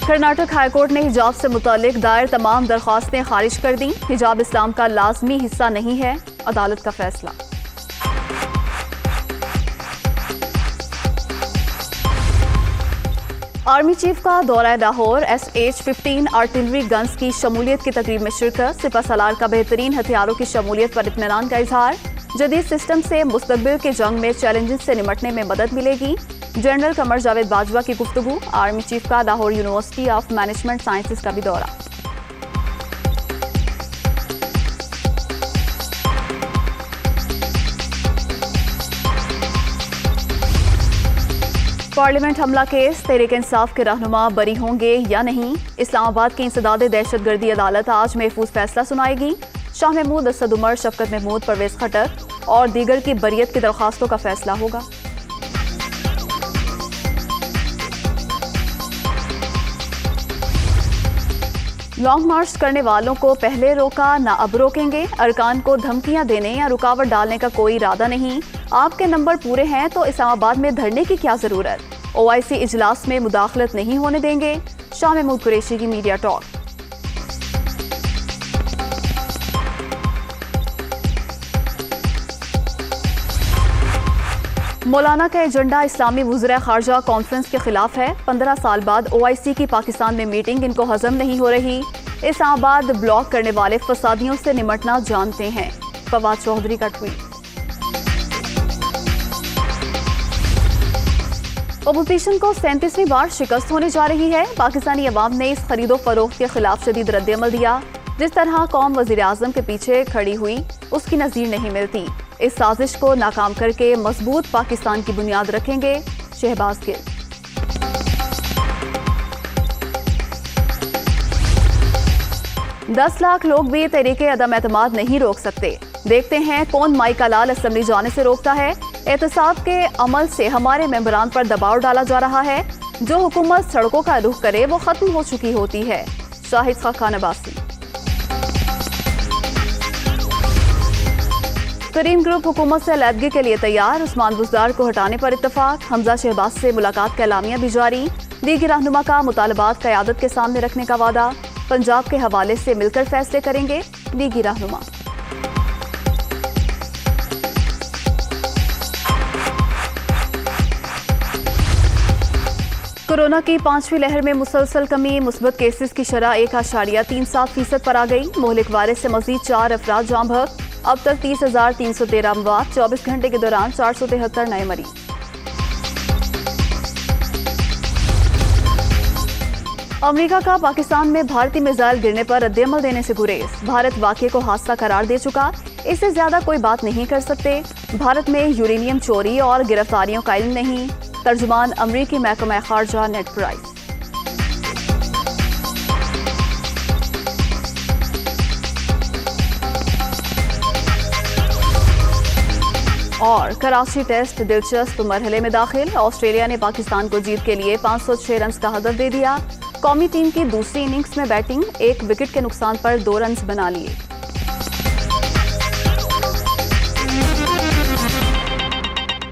Karnataka high court ने हिजाब से मुतालिक दायर तमाम दरख्वास्तें खारिज कर दी। हिजाब इस्लाम का लाजमी हिस्सा नहीं है, अदालत का फैसला। आर्मी चीफ का दौरा लाहौर, SH-15 आर्टिलरी गन्स की शमूलियत की तकरीब में शिरकत। सिपह सलार का बेहतरीन हथियारों की शमूलियत पर इत्मीनान का इजहार। जदीद सिस्टम से मुस्तकबिल के जंग में चैलेंजेस से निपटने में मदद मिलेगी। जनरल कमर जावेद बाजवा की गुफ्तगू। आर्मी चीफ का Lahore university of management sciences का भी दौरा। पार्लियामेंट हमला केस, तहरीक इंसाफ के रहनुमा बरी होंगे या नहीं। इस्लामाबाद की इंसदाद दहशतगर्दी अदालत आज महफूज फैसला सुनाएगी। शाह महमूद, असद उमर, शफकत महमूद, परवेज खट्टर और दीगर की बरियत की दरख्वास्तों का फैसला होगा। लॉन्ग मार्च करने वालों को पहले रोका, ना अब रोकेंगे। अरकान को धमकियां देने या रुकावट डालने का कोई इरादा नहीं। आपके नंबर पूरे हैं तो इस्लामाबाद में धरने की क्या जरूरत। OIC इजलास में मुदाखलत नहीं होने देंगे। शाह महमूद कुरैशी की मीडिया टॉक। मौलाना का एजेंडा इस्लामी वज़ीर ख़ारजा कॉन्फ्रेंस के खिलाफ है। 15 साल बाद OIC की पाकिस्तान में मीटिंग इनको हजम नहीं हो रही। इस्लामाबाद ब्लॉक करने वाले फसादियों से निमटना जानते हैं। फवाद चौधरी का ट्वीट। अपोजिशन को 37वीं बार शिकस्त होने जा रही है। पाकिस्तानी अवाम ने इस खरीदो फरोख्त के खिलाफ शदीद रद्द-ए-अमल दिया। जिस तरह कौम वज़ीर आज़म के पीछे खड़ी हुई उसकी नज़ीर नहीं मिलती। इस साजिश को नाकाम करके मजबूत पाकिस्तान की बुनियाद रखेंगे। शहबाज गिल। दस लाख लोग भी तहरीके अदम एतमाद नहीं रोक सकते। देखते हैं कौन माई का लाल असम्बली जाने से रोकता है। एहतसाब के अमल से हमारे मेंबरान पर दबाव डाला जा रहा है। जो हुकूमत सड़कों का रुख करे वो खत्म हो चुकी होती है। शाहिद खान अब्बासी। करीम ग्रुप हुकूमत से अलहदगी के लिए तैयार। उस्मान बुज़दार को हटाने पर इत्तफाक। हमजा शहबाज से मुलाकात का एलामिया भी जारी। दीगर रहनुमा का मुतालबात क़यादत के सामने रखने का वादा। पंजाब के हवाले से मिलकर फैसले करेंगे दीगी रहनुमा। कोरोना की 5वीं लहर में मुसलसल कमी। मुस्बत केसेस की शरह 1.37% पर आ गई। मोहलिक वायरस से मजीद 4 अफराद जाँ बहक। अब तक 30,313 अमवात। 24 घंटे के दौरान 473 नए मरीज। अमेरिका का पाकिस्तान में भारतीय मिसाइल गिरने पर रद्द-ए-अमल देने से गुरेज। भारत वाक़े को हादसा करार दे चुका। इससे ज्यादा कोई बात नहीं कर सकते। भारत में यूरेनियम चोरी और गिरफ्तारियों का इल्म नहीं। तर्जुमान अमरीकी महकमा खारजा नेड प्राइस। और कराची टेस्ट दिलचस्प मरहले में दाखिल। ऑस्ट्रेलिया ने पाकिस्तान को जीत के लिए 506 रन का हदफ दे दिया। कौमी टीम की दूसरी इनिंग्स में बैटिंग, 1 विकेट के नुकसान पर 2 रन बना लिए।